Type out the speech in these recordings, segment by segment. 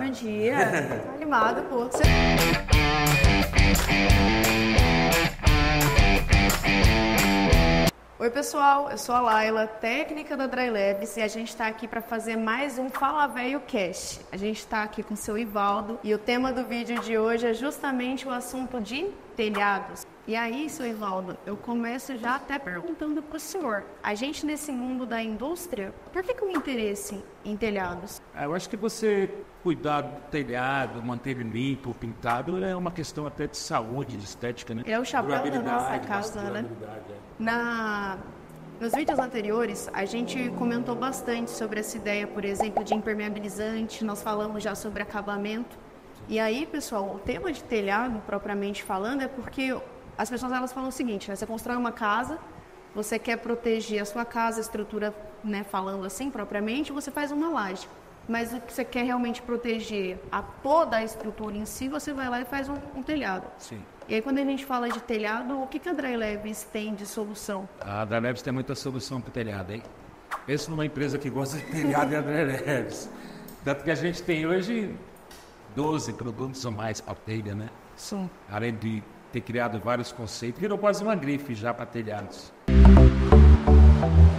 no dia. Tá animado, pô. Oi pessoal, eu sou a Laila, técnica da Dry Labs, e a gente está aqui para fazer mais um Fala Velho Cast. A gente está aqui com o seu Ivaldo e o tema do vídeo de hoje é justamente o assunto de telhados. E aí, seu Ivaldo, eu começo já até perguntando para o senhor, a gente nesse mundo da indústria, por que o interesse em telhados? Eu acho que você cuidar do telhado, manter ele limpo, pintado, é uma questão até de saúde, de estética, né? É o chapéu da nossa casa, né? Nos vídeos anteriores, a gente comentou bastante sobre essa ideia, por exemplo, de impermeabilizante, nós falamos já sobre acabamento. E aí, pessoal, o tema de telhado, propriamente falando, é porque as pessoas elas falam o seguinte, né? Você constrói uma casa, você quer proteger a sua casa, a estrutura, né, falando assim propriamente, você faz uma laje. Mas o que você quer realmente proteger a toda a estrutura em si, você vai lá e faz um telhado. Sim. E aí, quando a gente fala de telhado, o que a Dry Labs tem de solução? A Dry Labs tem muita solução para o telhado, hein? Pensa numa empresa que gosta de telhado e a Dry Labs. Tanto que a gente tem hoje 12 produtos ou mais para telha, né? Sim. Além de ter criado vários conceitos, virou quase uma grife já para telhados.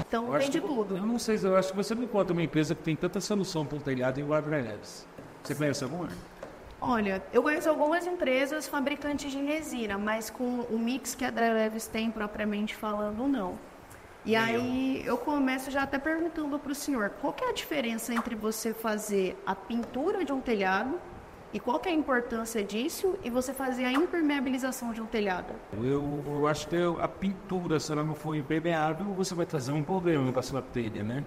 Então tem de tudo. Eu não sei, eu acho que você não encontra uma empresa que tem tanta solução para um telhado igual a Dry Labs. Você conhece alguma? Olha, eu conheço algumas empresas fabricantes de resina, mas com o mix que a Dry Labs tem, propriamente falando, não. E aí eu começo já até perguntando para o senhor, qual que é a diferença entre você fazer a pintura de um telhado e qual que é a importância disso e você fazer a impermeabilização de um telhado? Eu acho que a pintura, se ela não for impermeável, você vai trazer um problema para a sua telha, né?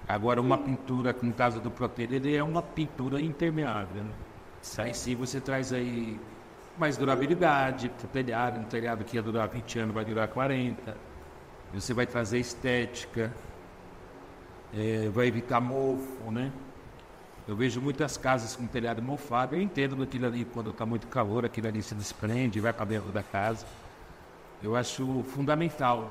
Agora, uma pintura, no caso do ProTelha, ele é uma pintura impermeável, né? Aí sim você traz aí mais durabilidade para o telhado, um telhado que ia durar 20 anos vai durar 40. Você vai trazer estética, vai evitar mofo, né? Eu vejo muitas casas com telhado mofado, eu entendo daquilo ali, quando está muito calor, aquilo ali se desprende, vai para dentro da casa. Eu acho fundamental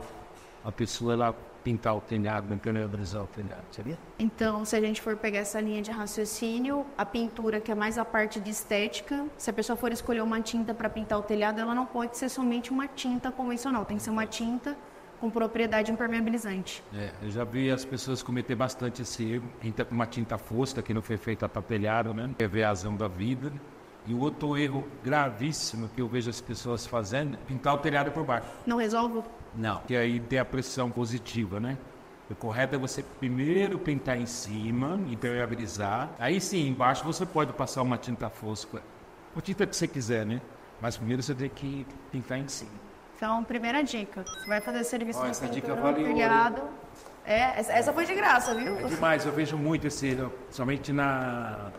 a pessoa lá pintar o telhado, impermeabilizar o telhado, sabia? Então, se a gente for pegar essa linha de raciocínio, a pintura, que é mais a parte de estética, se a pessoa for escolher uma tinta para pintar o telhado, ela não pode ser somente uma tinta convencional, tem que ser uma tinta com propriedade impermeabilizante. Eu já vi as pessoas cometer bastante esse erro, uma tinta fosca que não foi feita para telhado, né? EVAzão da vida. E o outro erro gravíssimo que eu vejo as pessoas fazendo é pintar o telhado por baixo. Não resolve? Não, porque aí tem a pressão positiva, né? O correto é você primeiro pintar em cima, impermeabilizar. Aí sim, embaixo você pode passar uma tinta fosca, a tinta que você quiser, né? Mas primeiro você tem que pintar em cima. Então, primeira dica, você vai fazer serviço de essa dica pintura no valeu, telhado. Essa foi de graça, viu? É demais, eu vejo muito esse, somente na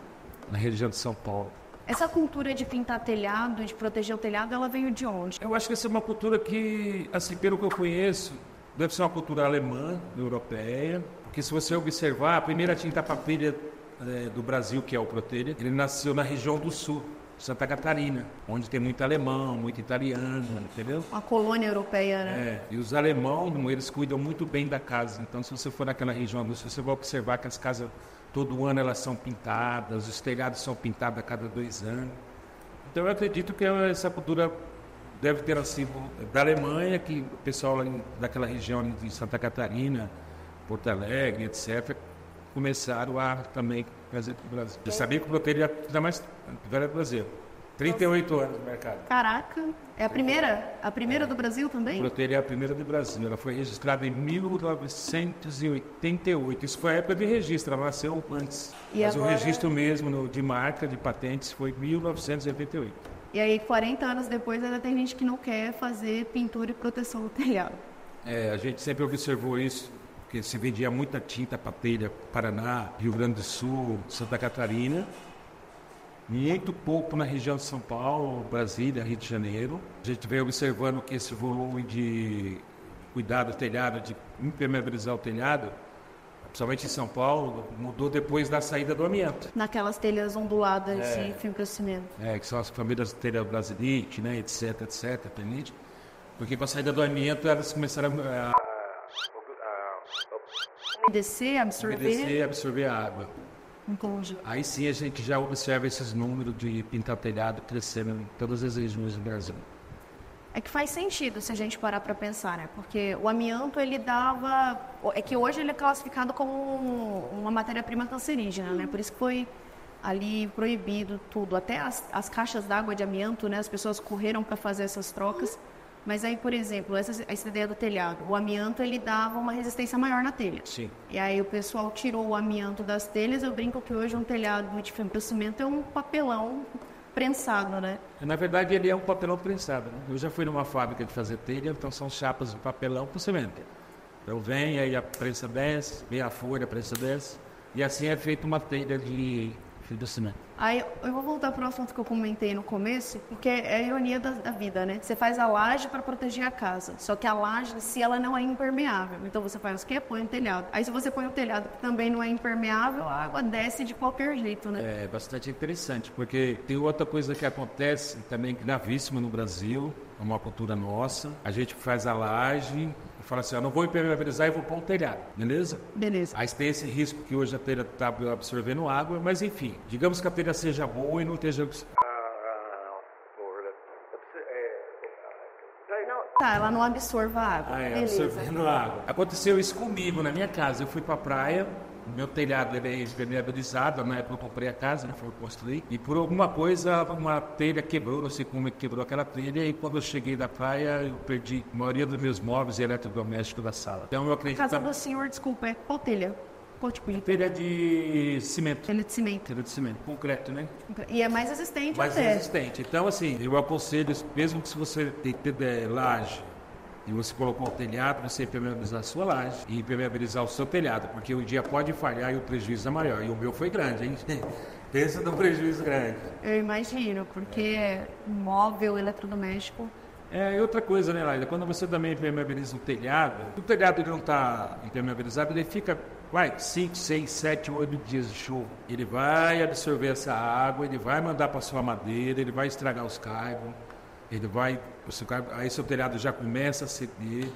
região de São Paulo. Essa cultura de pintar telhado, de proteger o telhado, ela veio de onde? Eu acho que essa é uma cultura que, assim, pelo que eu conheço, deve ser uma cultura alemã, europeia, porque se você observar, a primeira tinta papelha do Brasil, que é o ProTelha, ele nasceu na região do sul, Santa Catarina, onde tem muito alemão, muito italiano, entendeu? Uma colônia europeia, né? E os alemãos, eles cuidam muito bem da casa. Então, se você for naquela região do sul, você vai observar que as casas, todo ano, elas são pintadas, os telhados são pintados a cada 2 anos. Então, eu acredito que essa cultura deve ter sido da Alemanha, que o pessoal daquela região de Santa Catarina, Porto Alegre, etc., começaram a também trazer para o Brasil. Eu sabia que o ProTelha ainda mais velho do Brasil. 38 anos no mercado. Caraca, é a primeira? A primeira do Brasil também? A ProTelha é a primeira do Brasil. Ela foi registrada em 1988. Isso foi a época de registro, ela nasceu antes. Mas agora... o registro mesmo de marca, de patentes, foi em 1988. E aí, 40 anos depois, ainda tem gente que não quer fazer pintura e proteção do telhado. A gente sempre observou isso, porque se vendia muita tinta para telha, Paraná, Rio Grande do Sul, Santa Catarina, muito pouco na região de São Paulo, Brasília, Rio de Janeiro. A gente vem observando que esse volume de cuidar do telhado, de impermeabilizar o telhado, principalmente em São Paulo, mudou depois da saída do amianto. Naquelas telhas onduladas de fibrocimento. Que são as famílias telhas brasilite, né, etc, entende? Porque com a saída do amianto, elas começaram a umedecer, absorver a água. Entendi. Aí sim a gente já observa esses números de pintar telhado crescendo em todas as regiões do Brasil. É que faz sentido se a gente parar para pensar, né? Porque o amianto, ele dava... É que hoje ele é classificado como uma matéria-prima cancerígena, né? Por isso que foi ali proibido tudo. Até as caixas d'água de amianto, né? As pessoas correram para fazer essas trocas. Mas aí, por exemplo, essa ideia do telhado. O amianto, ele dava uma resistência maior na telha. Sim. E aí o pessoal tirou o amianto das telhas. Eu brinco que hoje um telhado de fibra cimento é um papelão prensado, né? Na verdade, ele é um papelão prensado, né? Eu já fui numa fábrica de fazer telha, então são chapas de papelão por cimento. Então vem, aí a prensa desce, vem a folha, a prensa desce, e assim é feita uma telha de fibra cimento. Aí eu vou voltar para o assunto que eu comentei no começo, porque é a ironia da vida, né? Você faz a laje para proteger a casa, só que a laje em si ela não é impermeável. Então você faz o quê? Põe um telhado. Aí se você põe um telhado que também não é impermeável, a água desce de qualquer jeito, né? É bastante interessante, porque tem outra coisa que acontece também gravíssima no Brasil, é uma cultura nossa. A gente faz a laje e fala assim, eu não vou impermeabilizar e vou pôr um telhado, beleza? Beleza. Aí tem esse risco que hoje a telha está absorvendo água, mas enfim, digamos que a telha seja boa e não esteja... Tá, ela não absorva a água. Beleza. Absorvendo água. Aconteceu isso comigo na minha casa. Eu fui pra praia, meu telhado ele é impermeabilizado, na época eu comprei a casa, né, foi construir, e por alguma coisa uma telha quebrou, não sei como é que quebrou aquela telha, e quando eu cheguei da praia eu perdi a maioria dos meus móveis eletrodomésticos da sala. Então eu acredito... Casa do senhor, desculpa, é qual telha? Qual tipo de telha de cimento. telha de cimento? Telha de cimento, concreto, né? E é mais resistente Mais até. resistente. Então, assim, eu aconselho, mesmo que se você tem laje e você colocou o telhado, você impermeabilizar a sua laje e impermeabilizar o seu telhado, porque o dia pode falhar e o prejuízo é maior. E o meu foi grande, hein? Pensa num prejuízo grande. Eu imagino, porque móvel, eletrodoméstico... E outra coisa, né, Laila? Quando você também impermeabiliza o telhado ele não está impermeabilizado, ele fica, 5, 6, 7, 8 dias de chuva. Ele vai absorver essa água, ele vai mandar para sua madeira, ele vai estragar os caibros, aí seu telhado já começa a ceder.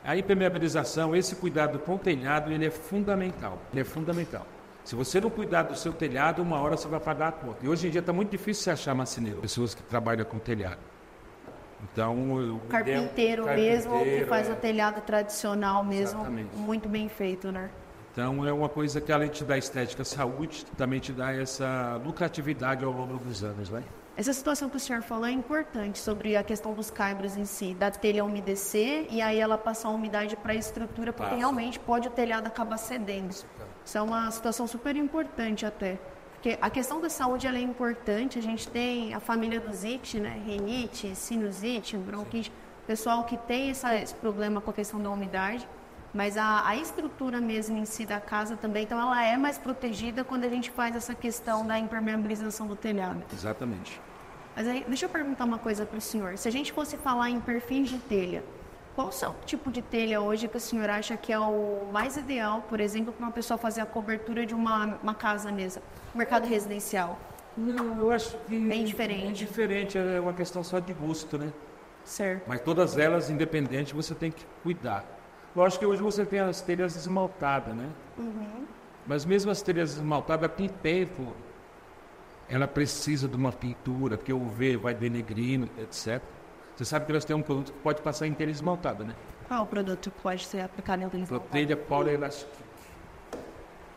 A impermeabilização, esse cuidado com o telhado, ele é fundamental. Ele é fundamental. Se você não cuidar do seu telhado, uma hora você vai pagar a conta. E hoje em dia está muito difícil você achar marceneiro, pessoas que trabalham com telhado. Então, o carpinteiro mesmo, que faz o telhado tradicional mesmo, exatamente. Muito bem feito, né? Então, é uma coisa que além de te dar estética, saúde, também te dá essa lucratividade ao longo dos anos, né? Essa situação que o senhor falou é importante sobre a questão dos caibros em si, da telha umedecer e aí ela passar a umidade para a estrutura, porque realmente pode o telhado acabar cedendo. Isso é uma situação super importante até. Porque a questão da saúde ela é importante, a gente tem a família do ZIT, né? Rinite, sinusite, bronquite, pessoal que tem esse problema com a questão da umidade, mas a estrutura mesmo em si da casa também, então ela é mais protegida quando a gente faz essa questão da impermeabilização do telhado. Exatamente. Mas aí, deixa eu perguntar uma coisa para o senhor, se a gente fosse falar em perfis de telha, qual é o tipo de telha hoje que o senhor acha que é o mais ideal, por exemplo, para uma pessoa fazer a cobertura de uma casa mesmo, mercado residencial? Não, eu acho que... Bem diferente. É diferente, é uma questão só de gosto, né? Certo. Mas todas elas, independente, você tem que cuidar. Lógico que hoje você tem as telhas esmaltadas, né? Uhum. Mas mesmo as telhas esmaltadas, com o tempo, ela precisa de uma pintura, porque o UV vai denegrindo, etc. Você sabe que elas têm um produto que pode passar em telha esmaltada, né? Qual o produto que pode ser aplicado em telha esmaltada? Protelha Polyelástica.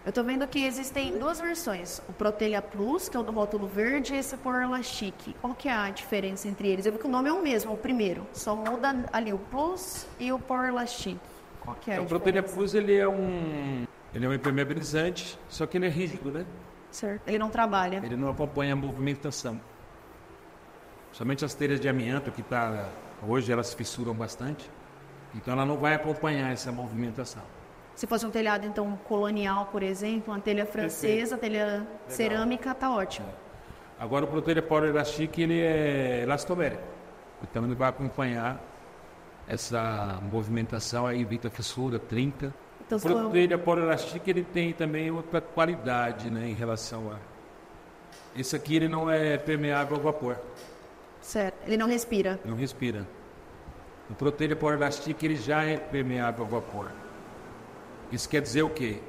Eu estou vendo que existem duas versões. O Protelha Plus, que é o do rótulo verde, e esse Polylastic. Qual que é a diferença entre eles? Eu vi que o nome é o mesmo, o primeiro. Só muda ali o Plus e o Polylastic. Qual que é a diferença? O Protelha Plus, ele é um impermeabilizante, só que ele é rígido, né? Certo. Ele não trabalha. Ele não acompanha a movimentação. Somente as telhas de amianto, que hoje elas fissuram bastante, então ela não vai acompanhar essa movimentação. Se fosse um telhado, então, colonial, por exemplo, uma telha francesa, telha cerâmica, tá ótimo. Agora o Protelha Polylastic, ele é elastomérico, então ele vai acompanhar essa movimentação, aí evita fissura, trinca. Então, o Protelha Polylastic, ele tem também outra qualidade, né, em relação a... Esse aqui, ele não é permeável ao vapor. Certo, ele não respira. Não respira. O Protelha Polylastic, ele já é permeável ao vapor. Isso quer dizer o quê?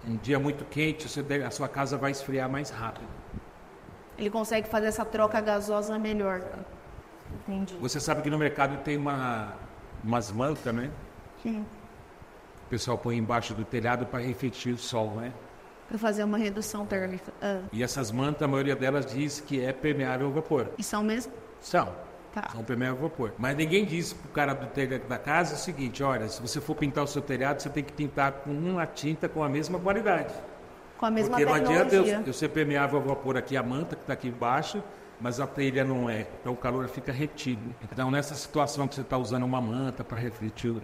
um dia muito quente, a sua casa vai esfriar mais rápido. Ele consegue fazer essa troca gasosa melhor. Entendi. Você sabe que no mercado tem umas mantas, né? Sim. O pessoal põe embaixo do telhado para refletir o sol, né? Para fazer uma redução térmica. E essas mantas, a maioria delas diz que é permeável ao vapor. E são mesmo? São. Tá. São permeável ao vapor. Mas ninguém diz pro cara do telhado da casa o seguinte, olha, se você for pintar o seu telhado, você tem que pintar com uma tinta com a mesma qualidade. Com a mesma Porque tecnologia. não adianta eu ser permeável ao vapor aqui, a manta que está aqui embaixo, mas a telha não é. Então o calor fica retido. Então nessa situação que você está usando uma manta para refletir o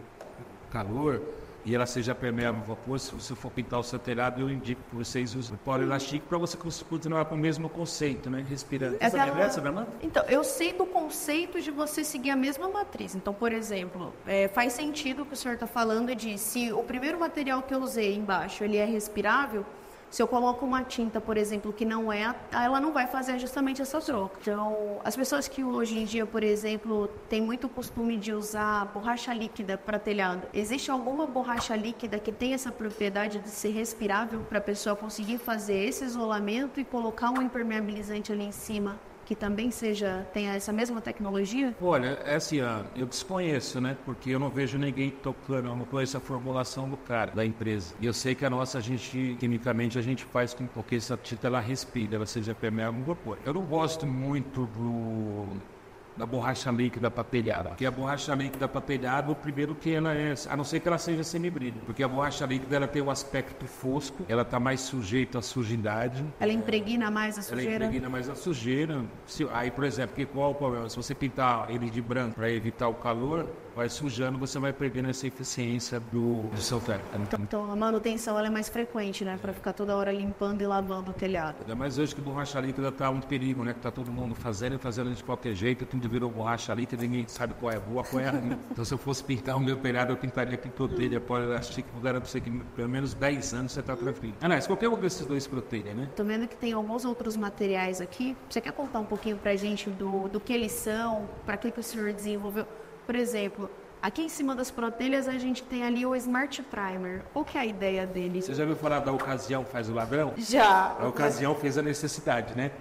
calor, e ela seja permeável ao vapor, se você for pintar o seu telhado, eu indico que vocês usem polielastique para você continuar com o mesmo conceito, né? Respirando. Você sabe essa, né, manta? Então, eu sei do conceito de você seguir a mesma matriz. Então, por exemplo, faz sentido o que o senhor está falando de se o primeiro material que eu usei embaixo, ele é respirável, se eu coloco uma tinta, por exemplo, que não é, ela não vai fazer justamente essa troca. Então, as pessoas que hoje em dia, por exemplo, têm muito costume de usar borracha líquida para telhado, existe alguma borracha líquida que tem essa propriedade de ser respirável para a pessoa conseguir fazer esse isolamento e colocar um impermeabilizante ali em cima? Que também tenha essa mesma tecnologia? Olha, é assim, eu desconheço, né? Porque eu não vejo ninguém tocando, eu não conheço a formulação do cara, da empresa. E eu sei que a nossa, quimicamente, a gente faz com porque essa tinta, ela respira, ela seja permeável ao vapor. Eu não gosto muito da borracha líquida para telhado. Porque a borracha líquida para telhado, primeiro que ela é, a não ser que ela seja semibrilho, porque a borracha líquida ela tem um aspecto fosco, ela está mais sujeita à sujidade. Ela impregna mais a sujeira? Ela impregna mais a sujeira. Aí, por exemplo, qual o problema? Se você pintar ele de branco para evitar o calor, vai sujando, você vai perdendo essa eficiência do seu telhado. Então a manutenção ela é mais frequente, né? Para ficar toda hora limpando e lavando o telhado. Ainda mais hoje que borracha líquida está um perigo, né? Que está todo mundo fazendo de qualquer jeito, tudo virou borracha líquida, ninguém sabe qual é boa, qual é a ruim. Então se eu fosse pintar o meu telhado, eu pintaria aqui com telha polielastique, vou garantir você que pelo menos 10 anos você está tranquilo. Mas qualquer um desses dois por telha, né? Tô vendo que tem alguns outros materiais aqui. Você quer contar um pouquinho pra gente do que eles são, para que o senhor desenvolveu? Por exemplo, aqui em cima das protelhas a gente tem ali o Smart Primer. Qual que é a ideia dele? Você já ouviu falar da ocasião faz o ladrão? Já. A ocasião fez a necessidade, né?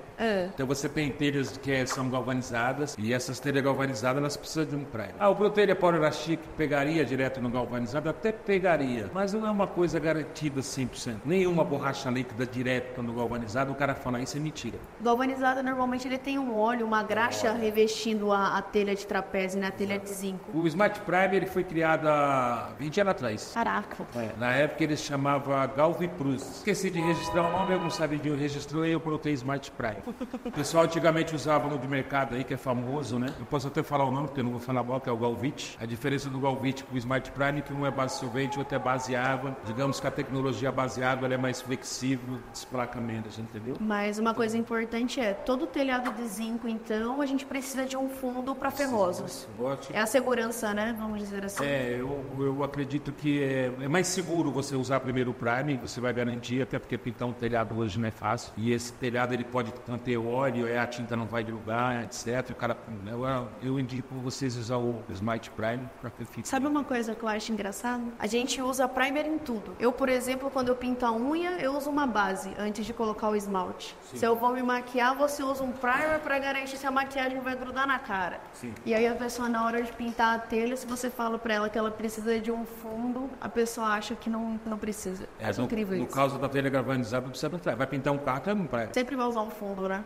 Então você tem telhas que são galvanizadas e essas telhas galvanizadas elas precisam de um primer. O protelha polielastique pegaria direto no galvanizado? Até pegaria, mas não é uma coisa garantida 100%. Nenhuma borracha líquida direto no galvanizado, o cara fala isso é mentira. Galvanizado normalmente ele tem um óleo, uma graxa revestindo a telha de trapézio, né? A telha de zinco. O Smart Primer ele foi criado há 20 anos atrás. Caraca. Na época ele se chamava Galviprus. Esqueci de registrar o nome, algum sabidinho registrou e eu coloquei Smart Primer. O pessoal antigamente usava no de mercado aí, que é famoso, né? Eu posso até falar o nome, porque eu não vou falar mal, que é o Galvit. A diferença do Galvit com o Smart Primer é que um é base solvente, o outro é base água. Digamos que a tecnologia base água ela é mais flexível, desplacamento, você entendeu? Mas uma coisa importante todo telhado de zinco, então, a gente precisa de um fundo para ferrosos. É a segurança, né? Vamos dizer assim. Eu acredito que é mais seguro você usar primeiro o primer, você vai garantir, até porque pintar um telhado hoje não é fácil. E esse telhado ele pode manter óleo, a tinta não vai dilugar, etc. O cara, eu indico vocês usar o Smart Primer para perfeição. Sabe uma coisa que eu acho engraçado? A gente usa primer em tudo. Eu, por exemplo, quando eu pinto a unha, eu uso uma base antes de colocar o esmalte. Sim. Se eu vou me maquiar, você usa um primer para garantir se a maquiagem vai grudar na cara. Sim. E aí a pessoa, na hora de pintar a telha, se você fala para ela que ela precisa de um fundo, a pessoa acha que não precisa. É incrível isso. No caso da telha galvanizada, não precisa vai pintar um carro, não primer. Sempre vai usar um fundo, né?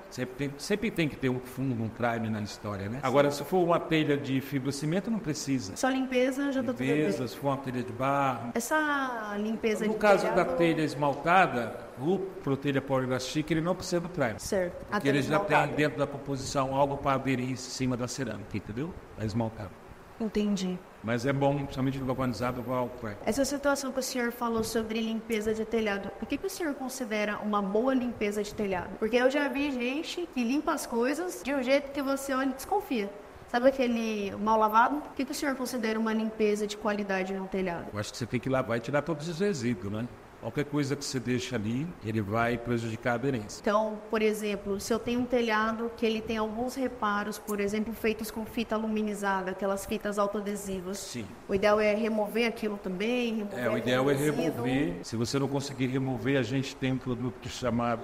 Sempre tem que ter um fundo, um primer na história, né? Agora, se for uma telha de fibrocimento, não precisa. Só limpeza já tá tudo bem. Se for uma telha de barro. Essa limpeza no caso da telha esmaltada, o protelha polielastique, ele não precisa do primer. Certo. Porque ele já tem dentro da composição algo para aderir em cima da cerâmica, entendeu? É esmaltado. Entendi. Mas é bom, principalmente no galvanizado, igual ao primer. Essa situação que o senhor falou sobre limpeza de telhado, o que o senhor considera uma boa limpeza de telhado? Porque eu já vi gente que limpa as coisas de um jeito que você olha e desconfia. Sabe aquele mal lavado? O que o senhor considera uma limpeza de qualidade no telhado? Eu acho que você tem que lavar e tirar todos os resíduos, né? Qualquer coisa que você deixa ali, ele vai prejudicar a aderência. Então, por exemplo, se eu tenho um telhado que ele tem alguns reparos, por exemplo, feitos com fita aluminizada, aquelas fitas autoadesivas. Sim. O ideal é remover aquilo também? O ideal é remover. Se você não conseguir remover, a gente tem um produto que é chamado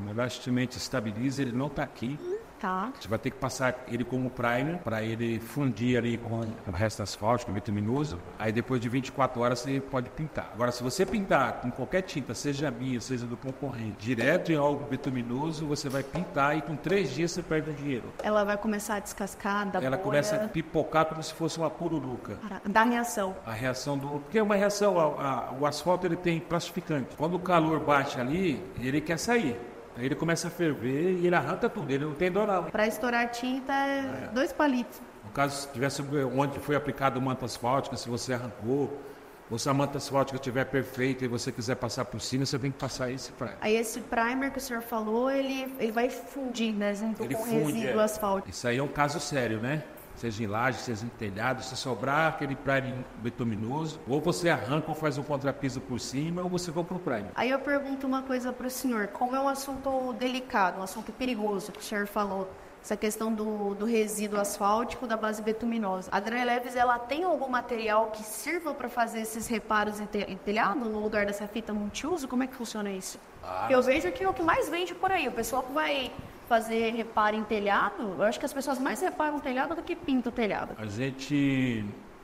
Elasticamente Stabilize, ele não está aqui. Tá. Você vai ter que passar ele como primer para ele fundir ali com o resto asfáltico, bituminoso. Aí depois de 24 horas você pode pintar. Agora, se você pintar com qualquer tinta, seja minha, seja do concorrente, direto em algo bituminoso, você vai pintar e com 3 dias você perde o dinheiro. Ela vai começar a descascar, dar Ela bolha. começa a pipocar como se fosse uma pururuca. Dá reação. A reação do... Porque é uma reação, o asfalto ele tem plastificante. Quando o calor bate ali, ele quer sair. Aí ele começa a ferver e ele arranca tudo, ele não tem dor não. Para estourar tinta é 2 palitos. No caso, se tivesse onde foi aplicado o manto asfáltico, se você arrancou, ou se a manta asfáltica estiver perfeita e você quiser passar por cima, você tem que passar esse primer. Aí esse primer que o senhor falou, ele vai fundir, né, junto Ele com o funde, resíduo asfáltico. Isso aí é um caso sério, né? Seja em laje, seja em telhado, se sobrar aquele primer bituminoso, ou você arranca ou faz um contrapiso por cima, ou você vai pro primer. Aí eu pergunto uma coisa para o senhor, como é um assunto delicado, um assunto perigoso que o senhor falou, essa questão do resíduo asfáltico da base bituminosa. A Dry Leves, ela tem algum material que sirva para fazer esses reparos em telhado no lugar dessa fita multiuso? Como é que funciona isso? Porque eu vejo que é o que mais vende por aí, o pessoal que vai fazer reparo em telhado, eu acho que as pessoas mais reparam o telhado do que pintam o telhado.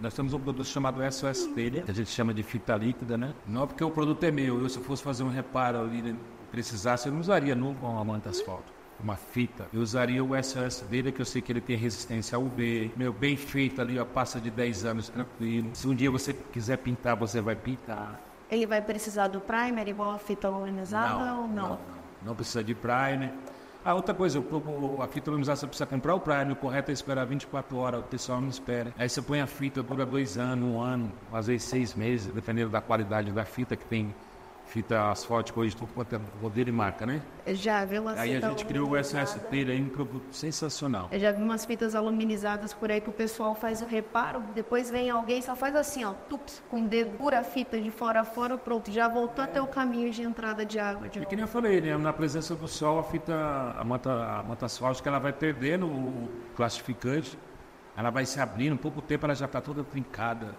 Nós temos um produto chamado SOS Telha, que a gente chama de fita líquida, né? Não porque o produto é meu, eu se fosse fazer um reparo ali, precisasse, eu não usaria nunca uma manta asfalto, uma fita. Eu usaria o SOS Telha, que eu sei que ele tem resistência a UV, bem feito ali, ó, passa de 10 anos tranquilo. Se um dia você quiser pintar, você vai pintar. Ele vai precisar do primer igual a fita aluminizada ou não? Não precisa de primer. Outra coisa, a fita aluminizada você precisa comprar o primer, o correto é esperar 24 horas, o pessoal não espera. Aí você põe a fita, dura 2 anos, 1 ano, às vezes 6 meses, dependendo da qualidade da fita, que tem fita asfáltica hoje, tudo quanto é modelo e marca, né? Já vi umas Aí a fitas gente criou o SOS Telha aí, um produto sensacional. Eu já vi umas fitas aluminizadas por aí que o pessoal faz o reparo, depois vem alguém só faz assim, ó, tups, com o dedo, pura a fita de fora a fora, pronto, já voltou até o caminho de entrada de água. Que nem eu falei, né? Na presença do sol, a manta asfáltica, ela vai perdendo o plastificante, ela vai se abrindo, em pouco tempo ela já está toda trincada.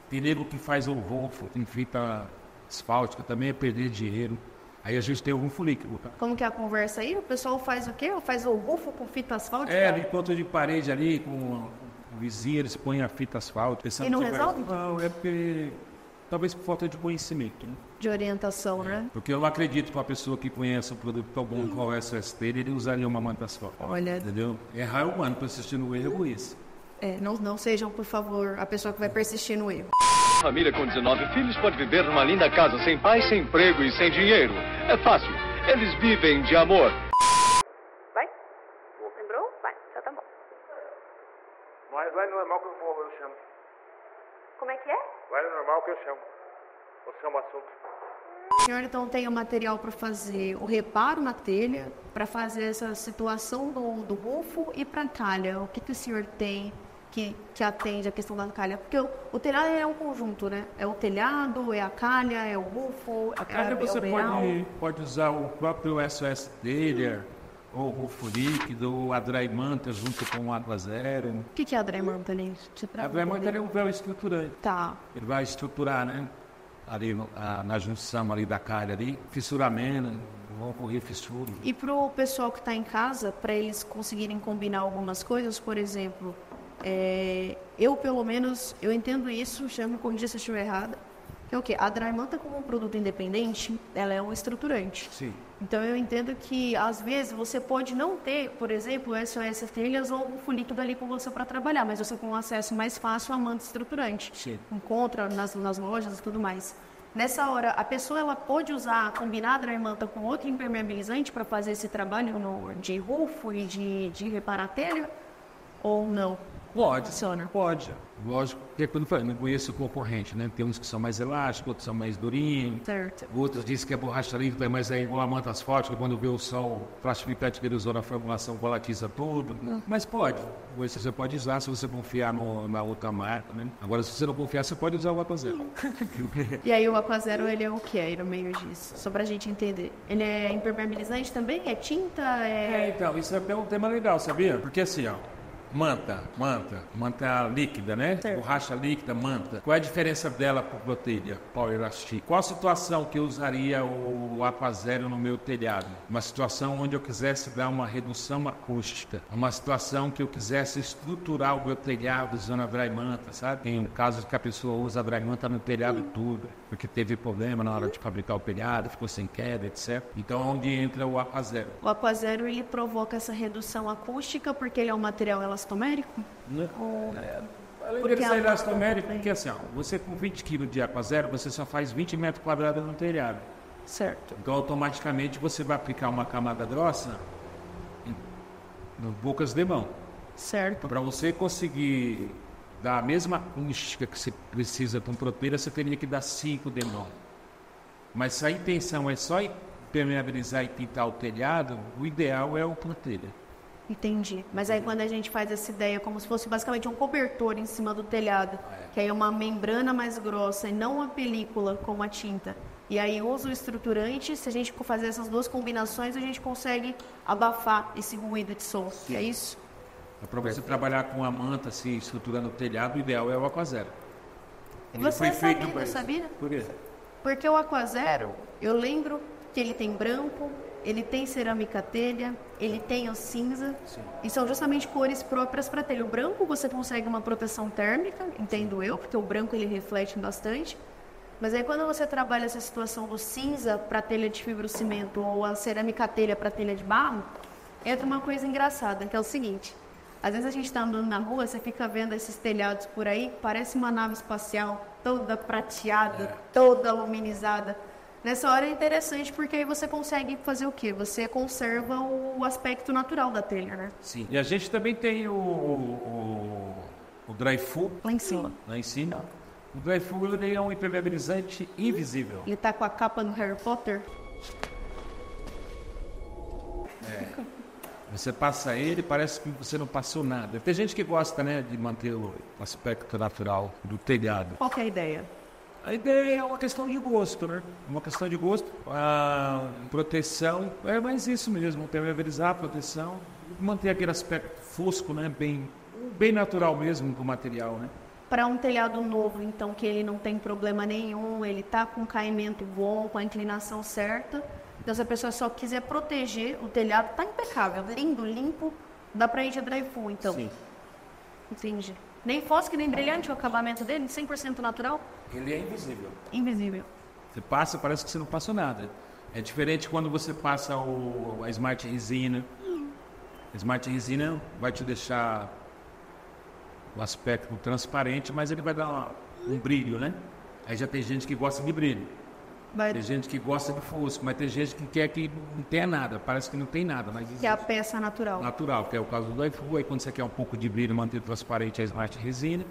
Tem nego que faz o rofo, tem fita asfáltica, também é perder dinheiro. Aí a gente tem o rufo líquido. Tá? Como que é a conversa aí? O pessoal faz o quê? Faz o rufo com fita asfáltica? Ali ponto de parede ali, com o vizinho, eles põem a fita asfáltica. E não resolve? Não, é porque... Talvez por falta de conhecimento, né? De orientação, né? Porque eu não acredito que uma pessoa que conhece um produto tão bom qual é o SOS Telha, ele usaria uma manta asfáltica. Olha... Entendeu? Errar é humano, persistir no erro é isso. Não sejam, por favor, a pessoa que vai persistir no erro. Família com 19 filhos pode viver numa linda casa sem pai, sem emprego e sem dinheiro. É fácil. Eles vivem de amor. Vai? Lembrou? Vai, já tá bom. Vai no normal que eu chamo. Como é que é? Vai no normal que eu chamo. Eu chamo o assunto. O senhor então tem o material para fazer o reparo na telha, para fazer essa situação do rufo e para a calha. O que o senhor tem que atende a questão da calha? Porque o telhado é um conjunto, né? É o telhado, é a calha, é o rufo, A calha você pode usar o próprio SOS Telha, ou o rufo líquido, ou a Dry Manta junto com o água zero. O que é a Dry Manta, ali? A Dry Manta é um véu estruturante. Tá. Ele vai estruturar, né? Ali na junção ali da calha ali, fissuramento, vão ocorrer fissura. E para o pessoal que está em casa, para eles conseguirem combinar algumas coisas, por exemplo, eu pelo menos, eu entendo isso, já me corrija se eu estiver errada, que é o quê? A Dry Manta como um produto independente, ela é um estruturante. Sim. Então eu entendo que às vezes você pode não ter, por exemplo, SOS Telhas ou um líquido ali com você para trabalhar, mas você com acesso mais fácil à manta estruturante. Sim. Encontra nas lojas e tudo mais. Nessa hora, a pessoa ela pode combinar a Dry Manta com outro impermeabilizante para fazer esse trabalho de rufo e de reparar a telha? Ou não? Pode, funciona? pode. Lógico, porque quando eu falei, não conheço o concorrente, né? Tem uns que são mais elásticos, outros são mais durinhos. Certo. Outros dizem que é borracha líquida, mas é igual a manta asfáltica, quando vê o sol, o plastificante que ele usou na formulação volatiza tudo. Mas pode. Você pode usar se você confiar na outra marca, né? Agora, se você não confiar, você pode usar o Aqua Zero. E aí o Aqua Zero, ele é o que aí no meio disso? Só pra gente entender. Ele é impermeabilizante também? É tinta? Então, isso é um tema legal, sabia? Porque assim, ó, manta líquida, né? Certo. Borracha líquida, manta. Qual é a diferença dela por botelha, Power Elastic? Qual a situação que eu usaria o Aqua Zero no meu telhado? Uma situação onde eu quisesse dar uma redução acústica. Uma situação que eu quisesse estruturar o meu telhado usando a dry manta, sabe? Tem um caso que a pessoa usa a dry manta no telhado tudo, porque teve problema na hora de fabricar o telhado, ficou sem queda, etc. Então, onde entra o Aqua Zero? O Aqua Zero, ele provoca essa redução acústica porque ele é um material elastomérico? Além Porque de ser a- elastomérico, porque assim, ó, você com 20 kg de Aqua Zero, você só faz 20 metros quadrados no telhado. Certo. Então, automaticamente, você vai aplicar uma camada grossa em bocas de mão. Certo. Para você conseguir dar a mesma acústica que você precisa com proteína, você teria que dar 5 de mão. Mas se a intenção é só impermeabilizar e pintar o telhado, o ideal é o proteína. Entendi. Mas aí quando a gente faz essa ideia como se fosse basicamente um cobertor em cima do telhado, que aí é uma membrana mais grossa e não uma película como a tinta. E aí usa o estruturante, se a gente fazer essas duas combinações, a gente consegue abafar esse ruído de som. É isso? Para você trabalhar com a manta, se estruturando o telhado, o ideal é o Aqua Zero. E Ele você foi feito pra sabia, isso. sabia? Por quê? Porque o Aqua Zero, eu lembro que ele tem branco, ele tem cerâmica telha, ele tem o cinza, e são justamente cores próprias para telha. O branco você consegue uma proteção térmica, entendo eu, porque o branco ele reflete bastante. Mas aí quando você trabalha essa situação do cinza para telha de fibrocimento ou a cerâmica telha para telha de barro, entra uma coisa engraçada, que é o seguinte: às vezes a gente está andando na rua, você fica vendo esses telhados por aí, parece uma nave espacial toda prateada, toda luminizada. Nessa hora é interessante porque aí você consegue fazer o quê? Você conserva o aspecto natural da telha, né? Sim. E a gente também tem o Dry Full Lá em cima. lá em cima. O Dry Full ele é um impermeabilizante invisível. Ele tá com a capa do Harry Potter. Você passa ele, parece que você não passou nada. Tem gente que gosta, né, de manter o aspecto natural do telhado. Qual que é a ideia? A ideia é uma questão de gosto, né? Uma questão de gosto. A proteção é mais isso mesmo, impermeabilizar a proteção, manter aquele aspecto fosco, né, bem natural mesmo do material, né? Para um telhado novo, então, que ele não tem problema nenhum, ele tá com caimento bom, com a inclinação certa. Então, se a pessoa só quiser proteger o telhado, tá impecável, lindo, limpo, dá pra ir de dry full, então. Sim. Entendi. Nem fosco, nem brilhante o acabamento dele, 100% natural, Ele é invisível. invisível. Você passa, parece que você não passou nada. É diferente quando você passa a Smart Resina. A Smart Resina vai te deixar o aspecto transparente, mas ele vai dar um brilho, né? Aí já tem gente que gosta de brilho. Tem gente que gosta de fosco, mas tem gente que quer que não tenha nada. Parece que não tem nada, mas Que é a peça natural. natural, que é o caso do Dry Full. Aí quando você quer um pouco de brilho, manter transparente a Smart Resina,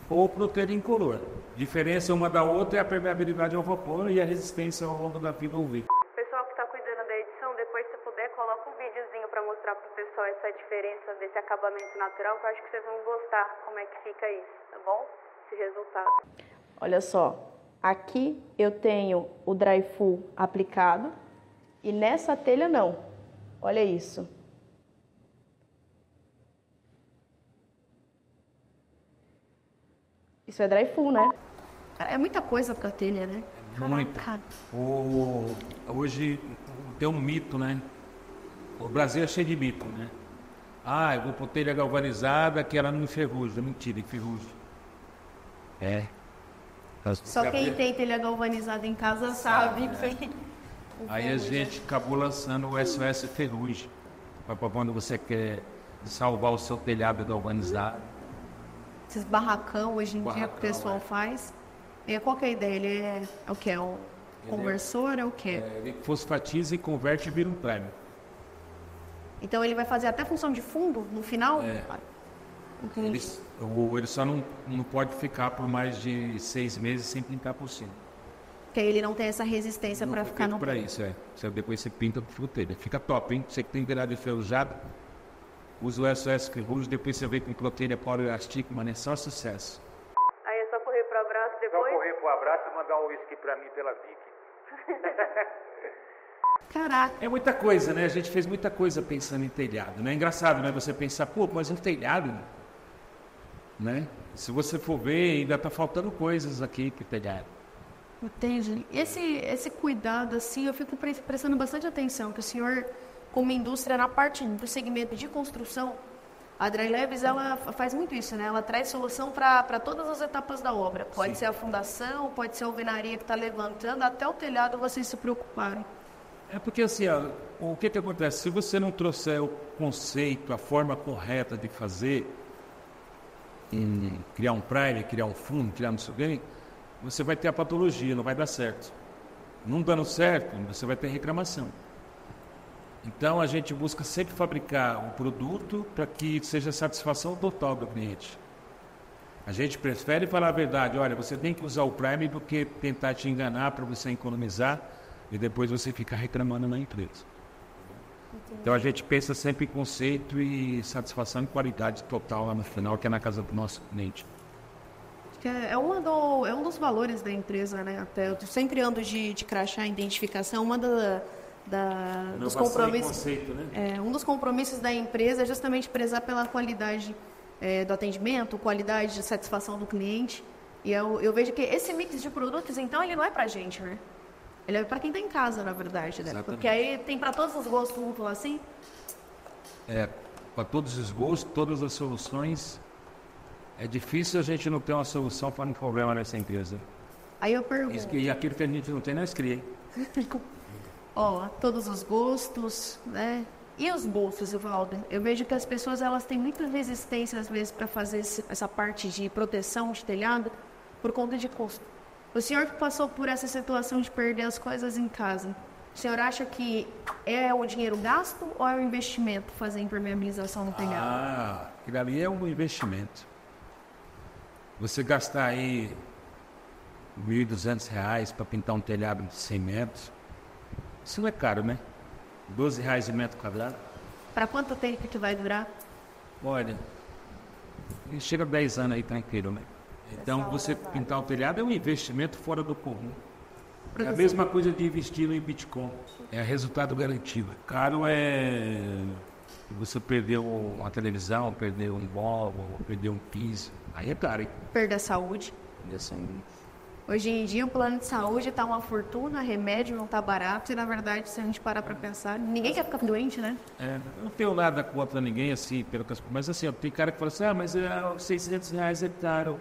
ou proteína incolor. Diferença uma da outra é a permeabilidade ao vapor e a resistência ao longo da vida ao vapor. Pessoal que está cuidando da edição, depois se puder, coloca um videozinho para mostrar para o pessoal essa diferença desse acabamento natural, que eu acho que vocês vão gostar como é que fica isso, tá bom? Esse resultado. Olha só, aqui eu tenho o Dry Full aplicado e nessa telha não. Olha isso. Isso é Dry Full, né? É muita coisa pra telha, né? Muito. Caraca. Hoje tem um mito, né? O Brasil é cheio de mito, né? Ah, eu vou pôr telha galvanizada que ela não enferruja. Mentira, enferruja. É. Só quem tem telha galvanizada em casa sabe que... Aí a gente acabou lançando o SOS Ferrugem. Para quando você quer salvar o seu telhado galvanizado. Esses barracão hoje em dia que o pessoal faz. E qual que é a ideia? Ele é o quê? É um conversor? É o quê? Ele fosfatiza e converte e vira um primer. Então ele vai fazer até função de fundo no final? Entendi. Ele só não pode ficar por mais de 6 meses sem pintar por cima. Porque aí ele não tem essa resistência para ficar no... Para isso, depois você pinta por fruteira. Fica top, hein? Você que tem beirada enferrujada, usa o SOS Ferrugem, depois você vem com proteína polielástica, mano, é só sucesso. Aí é só correr pro abraço depois? Só correr pro abraço e mandar um whisky pra mim pela Vicky. Caraca. É muita coisa, né? A gente fez muita coisa pensando em telhado, né? É engraçado, né? Você pensar, pô, mas um telhado, né? Se você for ver, ainda tá faltando coisas aqui pro telhado. Entendi. Esse cuidado, assim, eu fico prestando bastante atenção, que o senhor, como indústria, na parte do segmento de construção, a Dry Leves, ela faz muito isso, né? Ela traz solução para todas as etapas da obra. Pode Sim. ser a fundação, pode ser a alvenaria que está levantando, até o telhado vocês se preocuparem. É porque assim, ó, o que acontece? Se você não trouxer o conceito, a forma correta de fazer, criar um primer, criar um fundo, criar não sei o quê, você vai ter a patologia, não vai dar certo. Não dando certo, você vai ter reclamação. Então a gente busca sempre fabricar um produto para que seja satisfação total do cliente. A gente prefere falar a verdade, olha, você tem que usar o primer do que tentar te enganar para você economizar e depois você ficar reclamando na empresa. Entendi. Então a gente pensa sempre em conceito e satisfação e qualidade total lá no final, que é na casa do nosso cliente. É um dos valores da empresa, né? Até eu sempre ando de crachá, identificação, uma dos compromissos, conceito, né? Um dos compromissos da empresa é justamente prezar pela qualidade do atendimento, qualidade de satisfação do cliente. E eu vejo que esse mix de produtos, então, ele não é pra gente, né? Ele é para quem está em casa, na verdade, né? Porque aí tem para todos os gostos, vamos falar assim? Para todos os gostos, todas as soluções. É difícil a gente não ter uma solução para um problema nessa empresa. Aí eu pergunto... E aquilo que a gente não tem, nós cria. Ó, todos os gostos, né? E os bolsos, Evaldo? Eu vejo que as pessoas elas têm muita resistência, às vezes, para fazer essa parte de proteção de telhado por conta de custo. O senhor que passou por essa situação de perder as coisas em casa, o senhor acha que é o dinheiro gasto ou é o investimento fazer impermeabilização no telhado? Aquilo ali é um investimento. Você gastar aí R$ 1.200 para pintar um telhado de 100 metros, isso não é caro, né? R$12 de metro quadrado. Para quanto tempo que vai durar? Olha, chega a 10 anos aí tranquilo, né? Então, você pintar o telhado é um investimento fora do comum. É a mesma coisa de investir em Bitcoin. É resultado garantido. Caro é você perder uma televisão, perder um móvel, perder um piso. Aí é caro, hein? Perder a saúde. Hoje em dia, o plano de saúde está uma fortuna, remédio não está barato. E, na verdade, se a gente parar para pensar, ninguém quer ficar doente, né? Eu não tenho nada contra ninguém, assim, mas assim, tem cara que fala assim, mas R$600 é caro.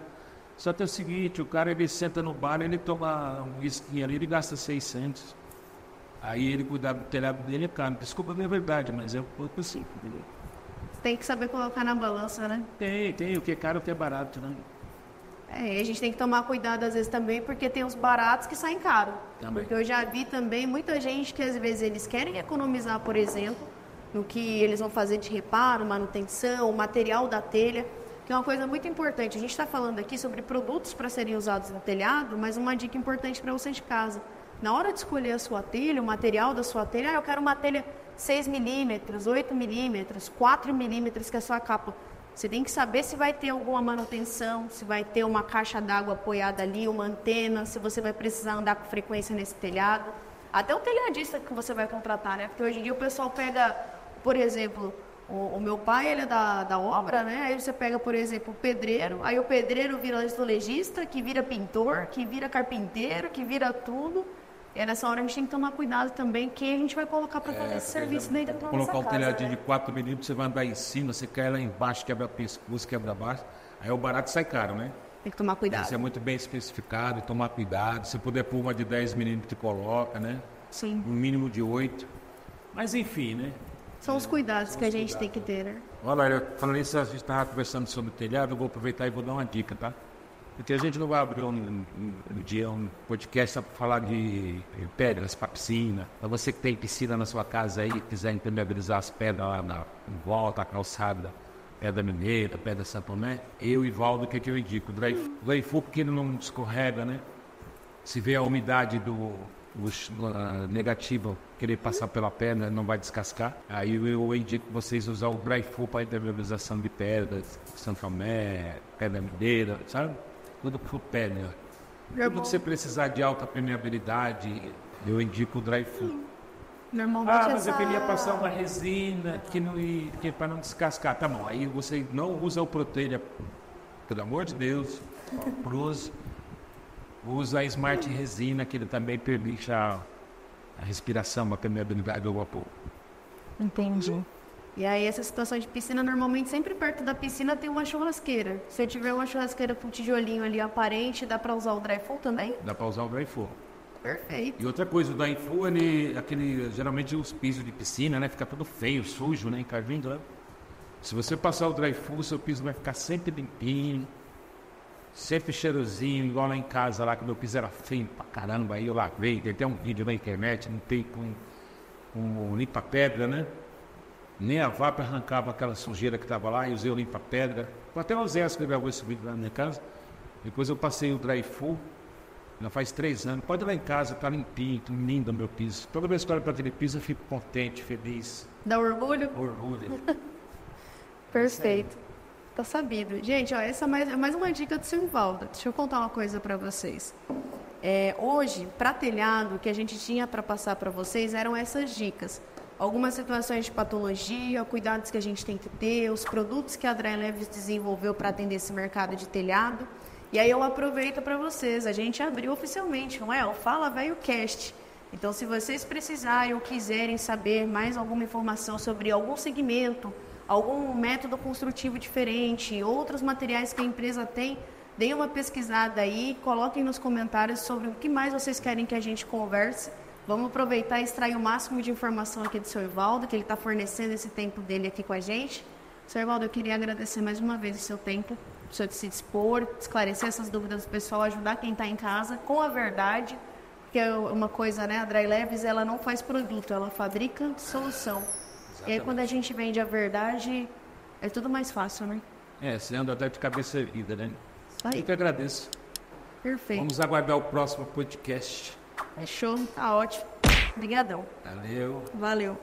Só que é o seguinte, o cara ele senta no bar, ele toma um whisky ali, ele gasta 600. Aí ele cuidar do telhado dele é caro. Desculpa a minha verdade, mas é um pouco assim. Entendeu? Tem que saber colocar na balança, né? Tem. O que é caro, o que é barato, né? A gente tem que tomar cuidado às vezes também, porque tem os baratos que saem caro. Também. Porque eu já vi também muita gente que às vezes eles querem economizar, por exemplo, no que eles vão fazer de reparo, manutenção, o material da telha, que é uma coisa muito importante. A gente está falando aqui sobre produtos para serem usados no telhado, mas uma dica importante para você de casa. Na hora de escolher a sua telha, o material da sua telha, eu quero uma telha 6 milímetros, 8 milímetros, 4 milímetros, que é a sua capa. Você tem que saber se vai ter alguma manutenção, se vai ter uma caixa d'água apoiada ali, uma antena, se você vai precisar andar com frequência nesse telhado. Até o telhadista que você vai contratar, né? Porque hoje em dia o pessoal pega, por exemplo, o meu pai, ele é da obra, né? Aí você pega, por exemplo, o pedreiro, aí o pedreiro vira azulejista, que vira pintor, que vira carpinteiro, que vira tudo. E nessa hora a gente tem que tomar cuidado também, quem a gente vai colocar para fazer esse serviço dentro da nossa casa. Colocar um telhadinho de 4 milímetros, você vai andar em cima, você cai lá embaixo, quebra pescoço, quebra baixo, aí o barato sai caro, né? Tem que tomar cuidado. Isso é muito bem especificado, tomar cuidado. Se puder pôr uma de 10 milímetros, coloca, né? Sim. Um mínimo de 8. Mas enfim, né? São os cuidados que a gente tem que ter, né? Olha, falando nisso, a gente estava conversando sobre o telhado, eu vou aproveitar e vou dar uma dica, tá? Porque a gente não vai abrir um podcast só para falar de pedras para piscina. Para você que tem piscina na sua casa aí, quiser impermeabilizar as pedras lá em volta, a calçada, Pedra Mineira, Pedra Santo Tomé, eu e Valdo, o que eu indico? Dry Full, porque ele não escorrega, né? Se vê a umidade negativa querer passar pela pedra, não vai descascar. Aí eu indico vocês usar o Dry Full para impermeabilização de pedras, Santo Tomé, Pedra Mineira, sabe? Tudo por pedra. Tudo que você precisar de alta permeabilidade, eu indico o Dry Full. Normalmente mas eu queria passar uma resina que para não descascar. Tá bom, aí você não usa o Protelha, pelo amor de Deus, usa a Smart Resina, que ele também permite a respiração, a permeabilidade do vapor. Entendi. E aí essa situação de piscina, normalmente sempre perto da piscina tem uma churrasqueira. Se tiver uma churrasqueira com tijolinho ali aparente, dá para usar o Dry Full também? Dá para usar o Dry Full. Perfeito. E outra coisa, o Dry Full, geralmente os pisos de piscina, né? Fica todo feio, sujo, né? Encarvindo, né? Se você passar o Dry Full, seu piso vai ficar sempre limpinho, sempre cheirosinho, igual lá em casa, lá que meu piso era feio pra caramba. Aí eu lavei, tem até um vídeo na internet, limpei com limpa-pedra, né? Nem a VAP arrancava aquela sujeira que tava lá, e usei o limpa-pedra. Até o Zé que gravou esse vídeo lá na minha casa. Depois eu passei o Dry Full. Já faz 3 anos. Pode ir lá em casa, tá limpinho, lindo meu piso. Toda vez que eu olho para aquele piso, eu fico contente, feliz. Dá orgulho? Orgulho. Perfeito. Tá sabido. Gente, ó, essa é mais uma dica do seu Valdo. Deixa eu contar uma coisa para vocês. Hoje, para telhado, o que a gente tinha para passar para vocês eram essas dicas. Algumas situações de patologia, cuidados que a gente tem que ter, os produtos que a Dry Leves desenvolveu para atender esse mercado de telhado. E aí eu aproveito para vocês, a gente abriu oficialmente, não é? O Fala Velho Cast. Então, se vocês precisarem ou quiserem saber mais alguma informação sobre algum segmento, algum método construtivo diferente, outros materiais que a empresa tem, deem uma pesquisada aí, coloquem nos comentários sobre o que mais vocês querem que a gente converse. Vamos aproveitar e extrair o máximo de informação aqui do Sr. Evaldo, que ele está fornecendo esse tempo dele aqui com a gente. Sr. Evaldo, eu queria agradecer mais uma vez o seu tempo, o senhor se dispor, esclarecer essas dúvidas do pessoal, ajudar quem está em casa com a verdade, porque é uma coisa, né? A Dry Leves, ela não faz produto, ela fabrica solução. Exatamente. E aí quando a gente vende a verdade, é tudo mais fácil, né? Você anda até de cabeça erguida, né? Isso aí. Eu que agradeço. Perfeito. Vamos aguardar o próximo podcast. Show, tá ótimo. Obrigadão. Valeu. Valeu.